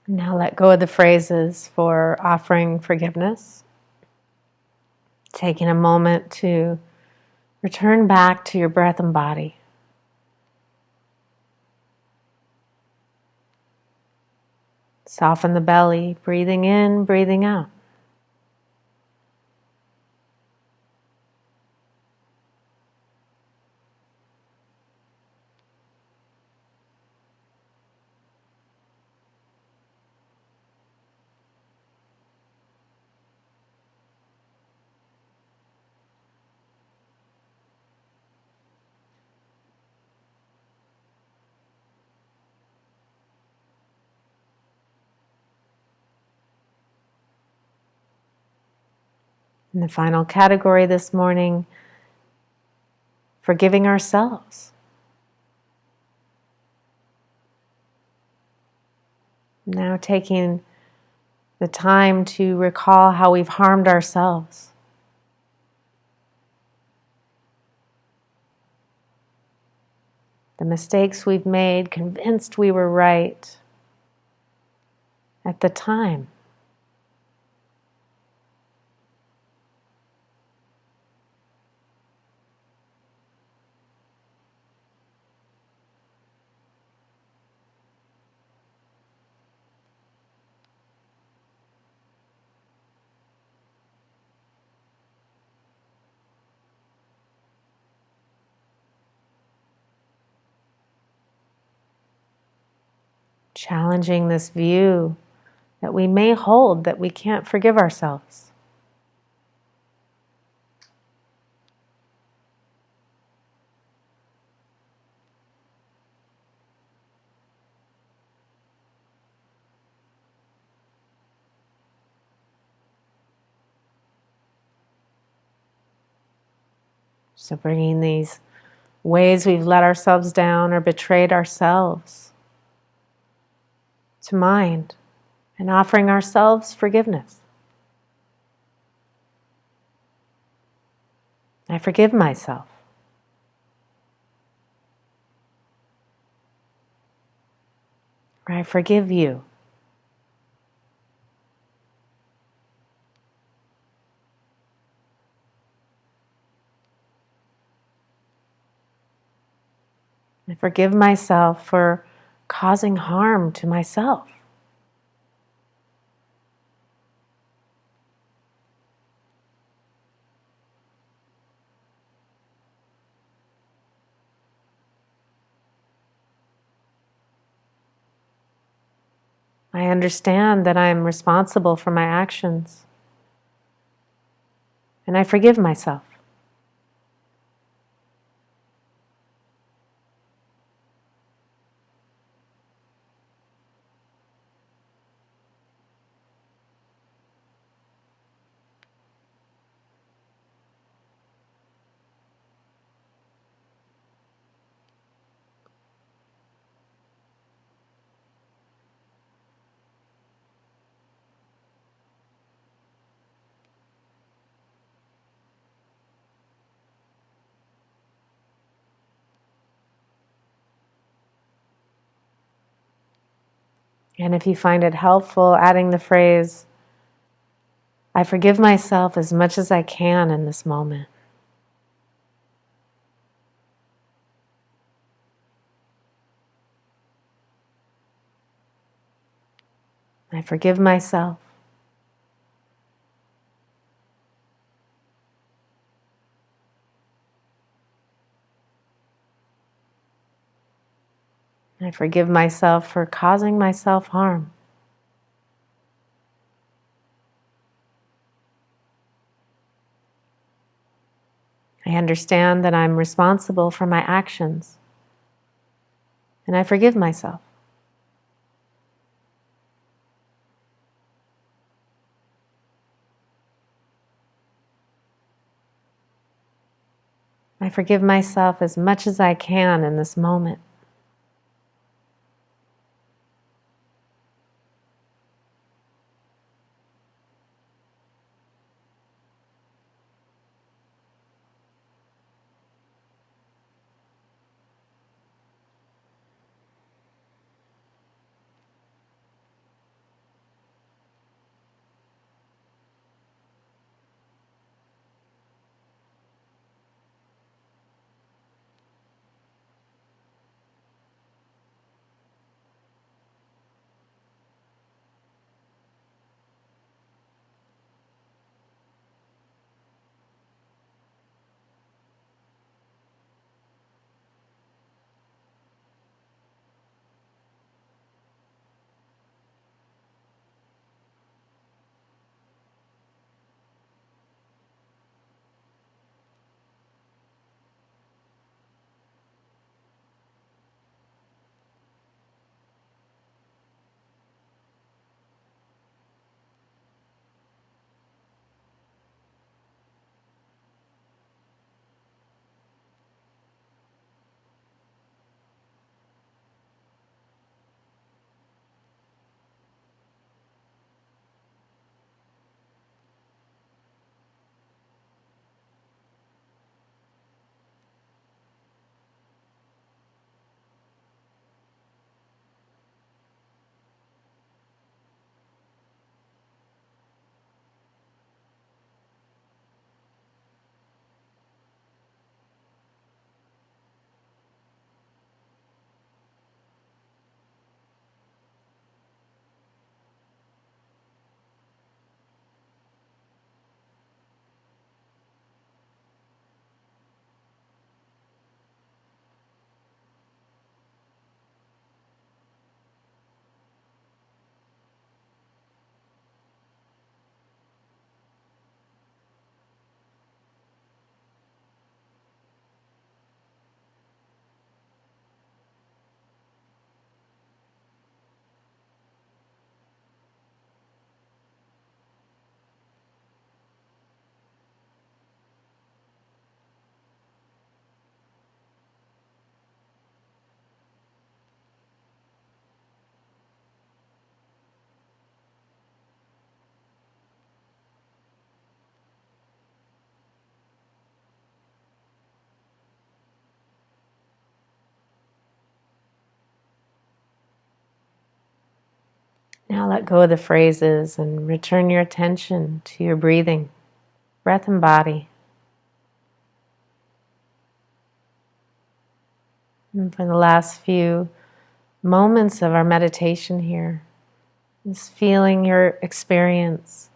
Now let go of the phrases for offering forgiveness. Taking a moment to return back to your breath and body. Soften the belly, breathing in, breathing out. And the final category this morning, forgiving ourselves. Now taking the time to recall how we've harmed ourselves. The mistakes we've made, convinced we were right at the time. Challenging this view that we may hold that we can't forgive ourselves. So bringing these ways we've let ourselves down or betrayed ourselves to mind and offering ourselves forgiveness. I forgive myself. Or I forgive you. I forgive myself for causing harm to myself. I understand that I am responsible for my actions. And I forgive myself. And if you find it helpful, adding the phrase, I forgive myself as much as I can in this moment. I forgive myself. I forgive myself for causing myself harm. I understand that I'm responsible for my actions. And I forgive myself. I forgive myself as much as I can in this moment. Now let go of the phrases and return your attention to your breathing, breath and body. And for the last few moments of our meditation here, just feeling your experience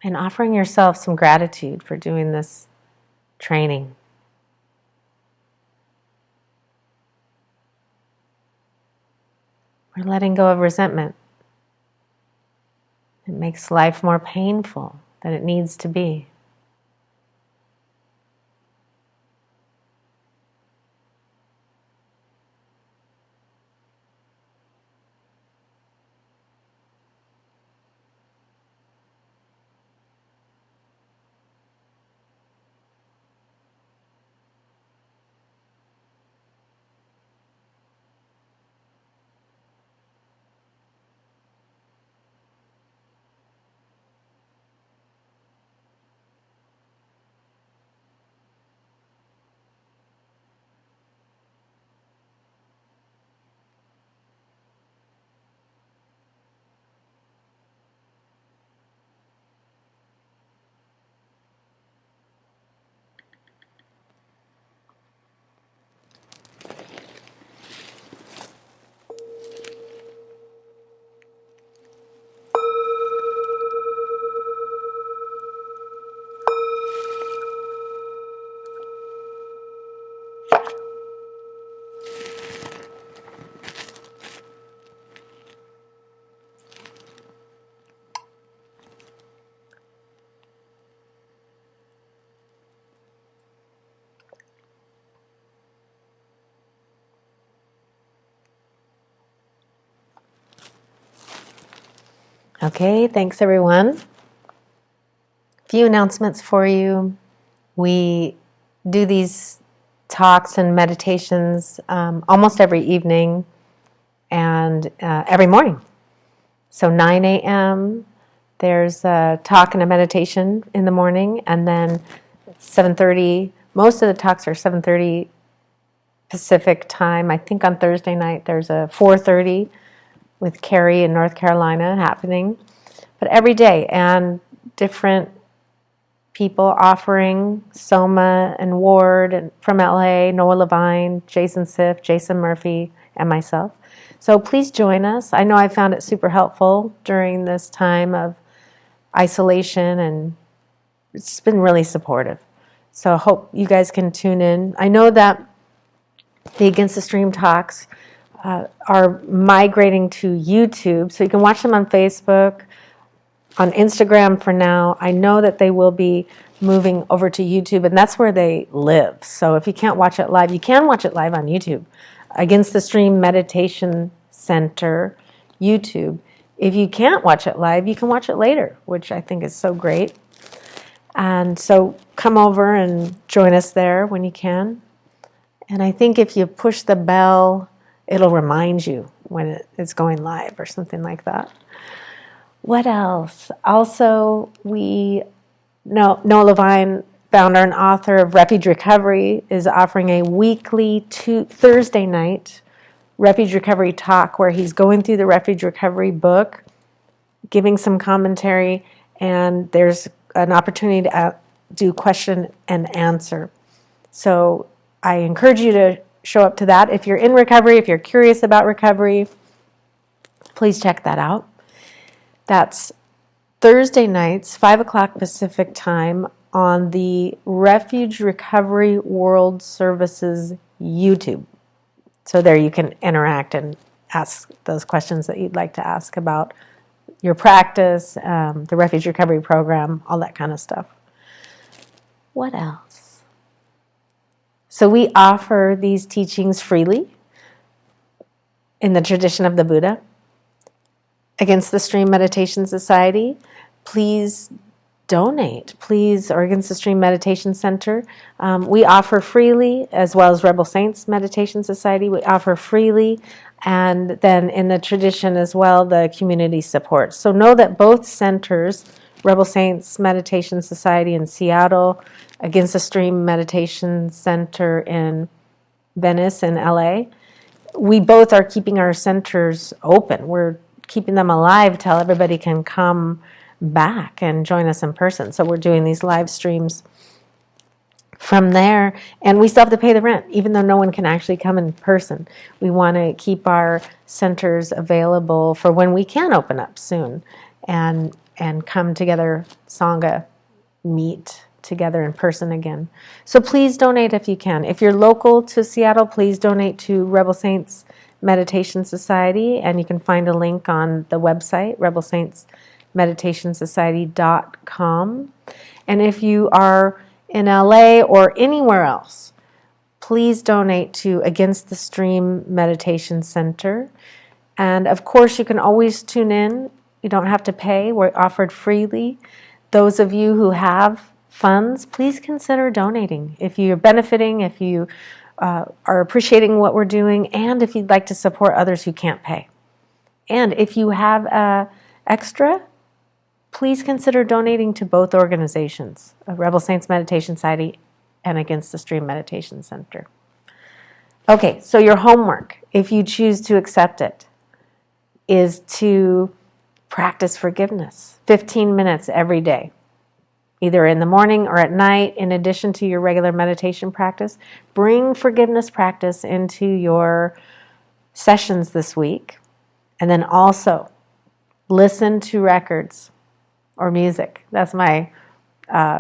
and offering yourself some gratitude for doing this training. We're letting go of resentment. It makes life more painful than it needs to be. Okay, thanks everyone. Few announcements for you. We do these talks and meditations almost every evening and every morning. So 9 a.m., there's a talk and a meditation in the morning, and then 7:30, most of the talks are 7:30 Pacific time. I think on Thursday night there's a 4:30 with Carrie in North Carolina happening. But every day, and different people offering, Soma and Ward and from LA, Noah Levine, Jason Siff, Jason Murphy, and myself. So please join us. I know I found it super helpful during this time of isolation, and it's been really supportive. So I hope you guys can tune in. I know that the Against the Stream talks are migrating to YouTube, so you can watch them on Facebook, on Instagram for now. I know that they will be moving over to YouTube, and that's where they live. So if you can't watch it live, you can watch it live on YouTube. Against the Stream Meditation Center, YouTube. If you can't watch it live, you can watch it later, which I think is so great. And so come over and join us there when you can. And I think if you push the bell, it'll remind you when it's going live or something like that. What else? Also, Noah Levine, founder and author of Refuge Recovery, is offering a weekly Thursday night Refuge Recovery talk where he's going through the Refuge Recovery book, giving some commentary, and there's an opportunity to do question and answer. So I encourage you to show up to that. If you're in recovery, if you're curious about recovery, please check that out. That's Thursday nights, 5 o'clock Pacific time on the Refuge Recovery World Services YouTube. So there you can interact and ask those questions that you'd like to ask about your practice, the Refuge Recovery Program, all that kind of stuff. What else? So we offer these teachings freely in the tradition of the Buddha. Against the Stream Meditation Society, please donate, please, or Against the Stream Meditation Center. We offer freely, as well as Rebel Saints Meditation Society, we offer freely, and then in the tradition as well, the community support. So know that both centers, Rebel Saints Meditation Society in Seattle, Against the Stream Meditation Center in Venice in LA, we both are keeping our centers open. We're keeping them alive till everybody can come back and join us in person. So we're doing these live streams from there, and we still have to pay the rent, even though no one can actually come in person. We want to keep our centers available for when we can open up soon and come together, Sangha, meet together in person again. So please donate if you can. If you're local to Seattle, please donate to Rebel Saints Meditation Society, and you can find a link on the website, rebelsaintsmeditationsociety.com. And if you are in LA or anywhere else, please donate to Against the Stream Meditation Center. And of course, you can always tune in. You don't have to pay. We're offered freely. Those of you who have funds, please consider donating. If you're benefiting, if you are appreciating what we're doing, and if you'd like to support others who can't pay. And if you have extra, please consider donating to both organizations, Rebel Saints Meditation Society and Against the Stream Meditation Center. Okay, so your homework, if you choose to accept it, is to practice forgiveness 15 minutes every day, either in the morning or at night, in addition to your regular meditation practice. Bring forgiveness practice into your sessions this week, and then also listen to records or music. That's my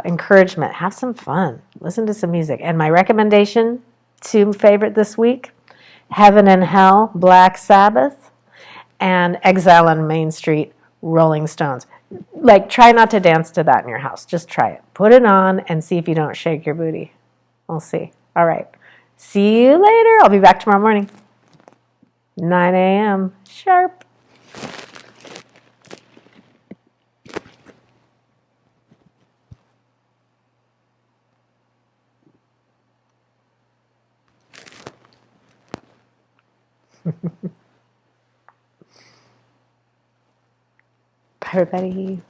encouragement. Have some fun. Listen to some music. And my recommendation, two favorite this week, Heaven and Hell, Black Sabbath, and Exile on Main Street, Rolling Stones. Like, try not to dance to that in your house. Just try it. Put it on and see if you don't shake your booty. We'll see. All right. See you later. I'll be back tomorrow morning. 9 a.m. sharp. Bye, everybody.